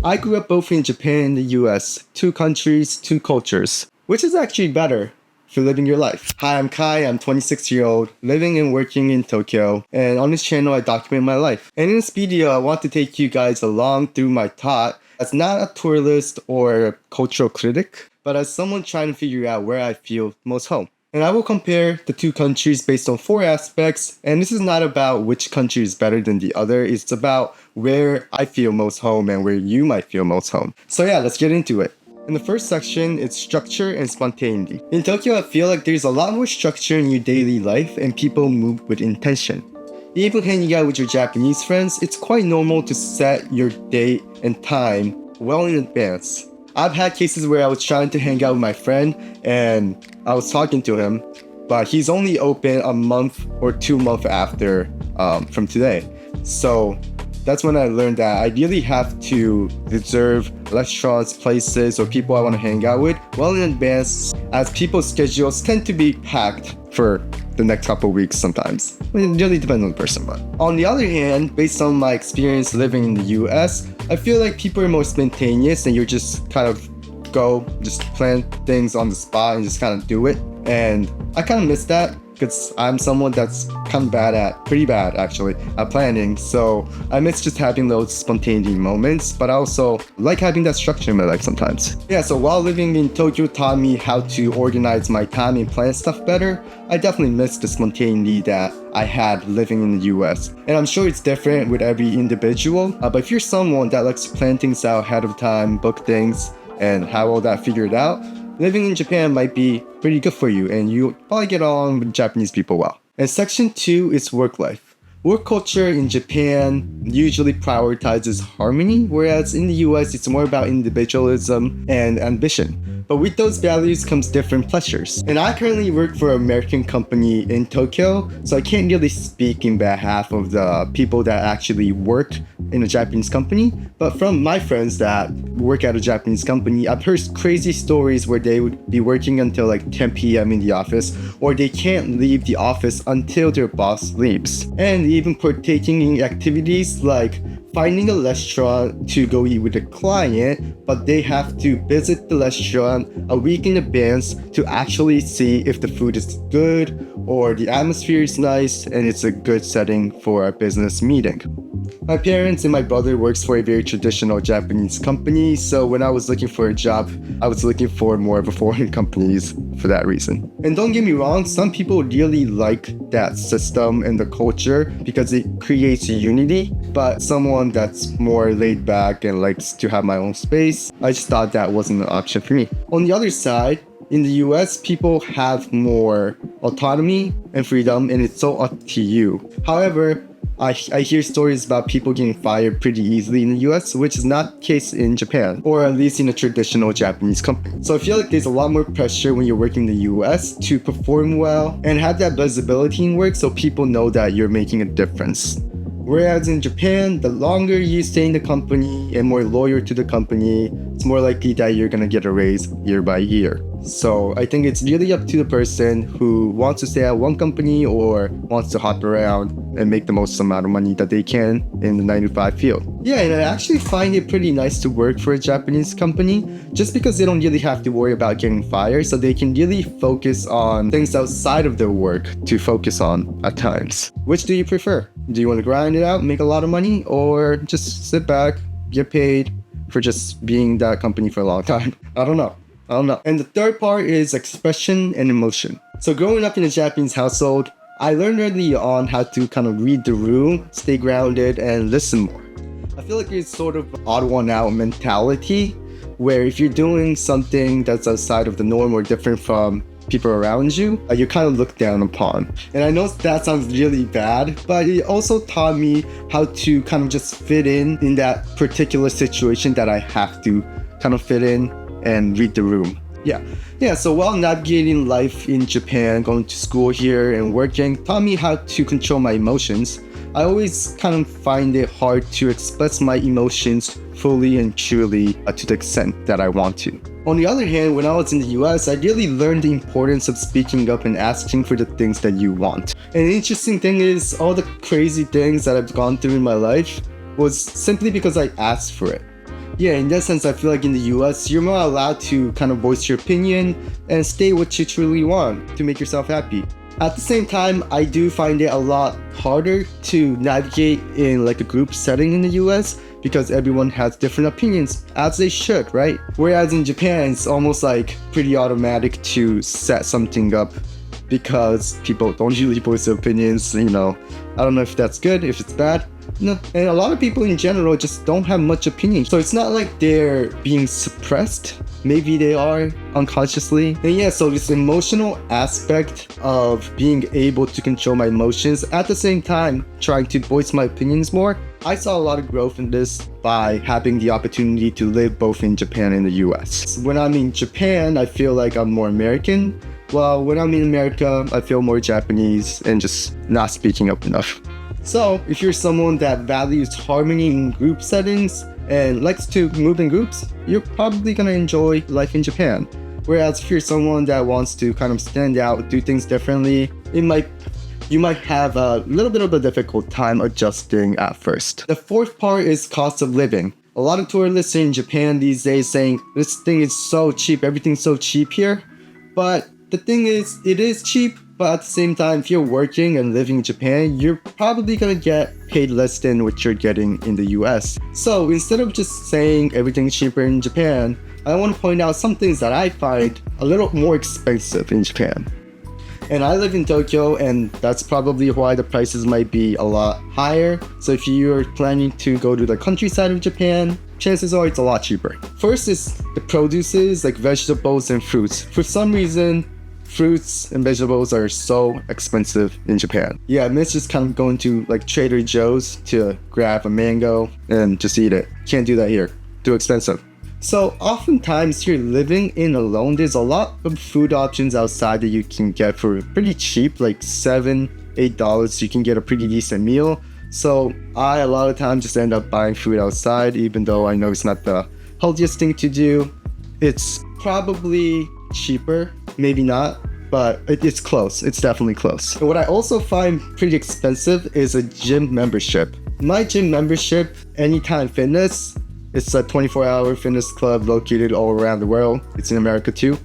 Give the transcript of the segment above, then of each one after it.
I grew up both in Japan and the US, two countries, two cultures. Which is actually better for living your life? Hi, I'm Kai, I'm 26-year-old, living and working in Tokyo, and on this channel I document my life. And in this video I want to take you guys along through my thought as not a tourist or a cultural critic, but as someone trying to figure out where I feel most home. And I will compare the two countries based on 4 aspects, and this is not about which country is better than the other, it's about where I feel most home and where you might feel most home. So yeah, let's get into it. In the first section, it's structure and spontaneity. In Tokyo, I feel like there's a lot more structure in your daily life and people move with intention. Even hanging out with your Japanese friends, it's quite normal to set your date and time well in advance. I've had cases where I was trying to hang out with my friend and I was talking to him, but he's only open a month or 2 months after from today. So that's when I learned that I really have to reserve restaurants, places, or people I want to hang out with well in advance, as people's schedules tend to be packed for the next couple of weeks sometimes. It really depends on the person, but on the other hand, based on my experience living in the US, I feel like people are more spontaneous and you're just kind of just plan things on the spot and just kind of do it. And I kind of miss that because I'm someone that's kind of pretty bad actually, at planning. So I miss just having those spontaneity moments, but I also like having that structure in my life sometimes. Yeah, so while living in Tokyo taught me how to organize my time and plan stuff better, I definitely miss the spontaneity that I had living in the US. And I'm sure it's different with every individual, but if you're someone that likes to plan things out ahead of time, book things, and have all that figured out, living in Japan might be pretty good for you and you'll probably get along with Japanese people well. And section 2 is work life. Work culture in Japan usually prioritizes harmony, whereas in the US it's more about individualism and ambition. But with those values comes different pleasures. And I currently work for an American company in Tokyo, so I can't really speak in behalf of the people that actually work in a Japanese company. But from my friends that work at a Japanese company, I've heard crazy stories where they would be working until like 10 p.m. in the office, or they can't leave the office until their boss leaves. And even partaking in activities like finding a restaurant to go eat with a client, but they have to visit the restaurant a week in advance to actually see if the food is good or the atmosphere is nice and it's a good setting for a business meeting. My parents and my brother works for a very traditional Japanese company, so when I was looking for a job, I was looking for more of a foreign companies for that reason. And don't get me wrong, some people really like that system and the culture because it creates unity, but someone that's more laid back and likes to have my own space, I just thought that wasn't an option for me. On the other side, in the US, people have more autonomy and freedom and it's so up to you. However, I hear stories about people getting fired pretty easily in the US, which is not the case in Japan, or at least in a traditional Japanese company. So I feel like there's a lot more pressure when you're working in the US to perform well and have that visibility in work so people know that you're making a difference. Whereas in Japan, the longer you stay in the company and more loyal to the company, it's more likely that you're gonna get a raise year by year. So I think it's really up to the person who wants to stay at one company or wants to hop around and make the most amount of money that they can in the 9-to-5 field. Yeah, and I actually find it pretty nice to work for a Japanese company just because they don't really have to worry about getting fired, so they can really focus on things outside of their work to focus on at times. Which do you prefer? Do you want to grind it out, make a lot of money, or just sit back, get paid for just being that company for a long time? I don't know. And the third part is expression and emotion. So growing up in a Japanese household, I learned early on how to kind of read the room, stay grounded, and listen more. I feel like it's sort of odd one out mentality, where if you're doing something that's outside of the norm or different from people around you, you're kind of looked down upon. And I know that sounds really bad, but it also taught me how to kind of just fit in that particular situation that I have to kind of fit in and read the room. Yeah, so while navigating life in Japan, going to school here and working taught me how to control my emotions, I always kind of find it hard to express my emotions fully and truly to the extent that I want to. On the other hand, when I was in the US, I really learned the importance of speaking up and asking for the things that you want. And the interesting thing is, all the crazy things that I've gone through in my life was simply because I asked for it. Yeah, in that sense, I feel like in the US, you're more allowed to kind of voice your opinion and state what you truly want to make yourself happy. At the same time, I do find it a lot harder to navigate in like a group setting in the US because everyone has different opinions, as they should, right? Whereas in Japan, it's almost like pretty automatic to set something up because people don't usually voice their opinions, I don't know if that's good, if it's bad. No, and a lot of people in general just don't have much opinion. So it's not like they're being suppressed. Maybe they are unconsciously. And yeah, so this emotional aspect of being able to control my emotions at the same time trying to voice my opinions more. I saw a lot of growth in this by having the opportunity to live both in Japan and the US. When I'm in Japan, I feel like I'm more American. Well, when I'm in America, I feel more Japanese and just not speaking up enough. So, if you're someone that values harmony in group settings and likes to move in groups, you're probably gonna enjoy life in Japan. Whereas if you're someone that wants to kind of stand out, do things differently, you might have a little bit of a difficult time adjusting at first. The fourth part is cost of living. A lot of tourists in Japan these days saying, this thing is so cheap, everything's so cheap here. But the thing is, it is cheap, but at the same time, if you're working and living in Japan, you're probably gonna get paid less than what you're getting in the US. So instead of just saying everything's cheaper in Japan, I want to point out some things that I find a little more expensive in Japan. And I live in Tokyo, and that's probably why the prices might be a lot higher. So if you're planning to go to the countryside of Japan, chances are it's a lot cheaper. First is the produces, like vegetables and fruits. For some reason, fruits and vegetables are so expensive in Japan. Yeah, I miss just kind of going to like Trader Joe's to grab a mango and just eat it. Can't do that here. Too expensive. So oftentimes you're living in alone, there's a lot of food options outside that you can get for pretty cheap, like $7-8. You can get a pretty decent meal. So I a lot of times just end up buying food outside, even though I know it's not the healthiest thing to do. It's probably cheaper, maybe not, but it's close. It's definitely close. And what I also find pretty expensive is a gym membership. My gym membership, Anytime Fitness, it's a 24-hour fitness club located all around the world. It's in America too.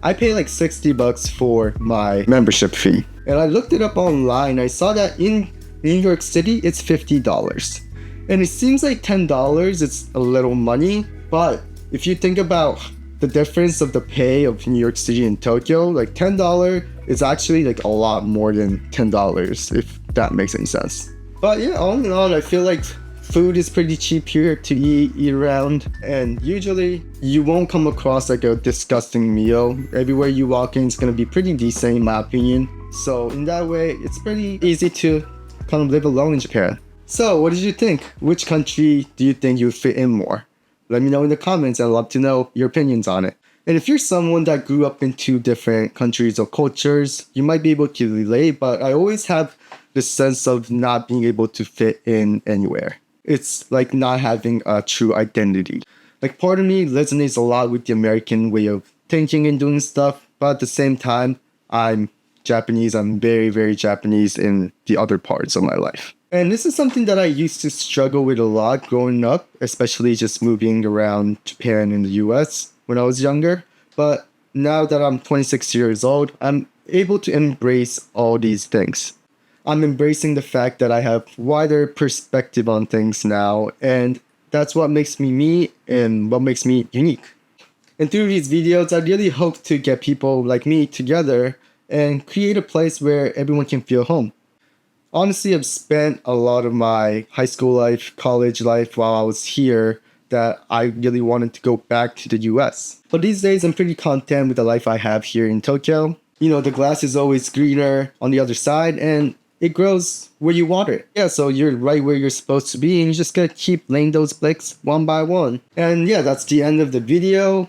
I pay like $60 for my membership fee. And I looked it up online. I saw that in New York City, it's $50. And it seems like $10, it's a little money. But if you think about the difference of the pay of New York City and Tokyo, like $10 is actually like a lot more than $10, if that makes any sense. But yeah, all in all, I feel like food is pretty cheap here to eat around, and usually you won't come across like a disgusting meal. Everywhere you walk in, it's gonna be pretty decent in my opinion. So in that way, it's pretty easy to kind of live alone in Japan. So what did you think? Which country do you think you fit in more? Let me know in the comments. I'd love to know your opinions on it. And if you're someone that grew up in two different countries or cultures, you might be able to relate, but I always have this sense of not being able to fit in anywhere. It's like not having a true identity. Like part of me resonates a lot with the American way of thinking and doing stuff, but at the same time, I'm Japanese. I'm very, very Japanese in the other parts of my life. And this is something that I used to struggle with a lot growing up, especially just moving around Japan and the US when I was younger. But now that I'm 26 years old, I'm able to embrace all these things. I'm embracing the fact that I have wider perspective on things now, and that's what makes me me and what makes me unique. And through these videos, I really hope to get people like me together and create a place where everyone can feel home. Honestly, I've spent a lot of my high school life, college life while I was here that I really wanted to go back to the US. But these days, I'm pretty content with the life I have here in Tokyo. You know, the grass is always greener on the other side, and it grows where you water it. Yeah, so you're right where you're supposed to be, and you just gotta keep laying those bricks one by one. And yeah, that's the end of the video.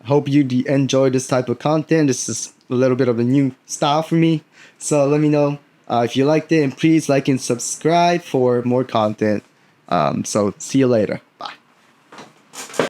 I hope you enjoy this type of content. This is a little bit of a new style for me. So let me know if you liked it, and please like and subscribe for more content. So see you later. Bye.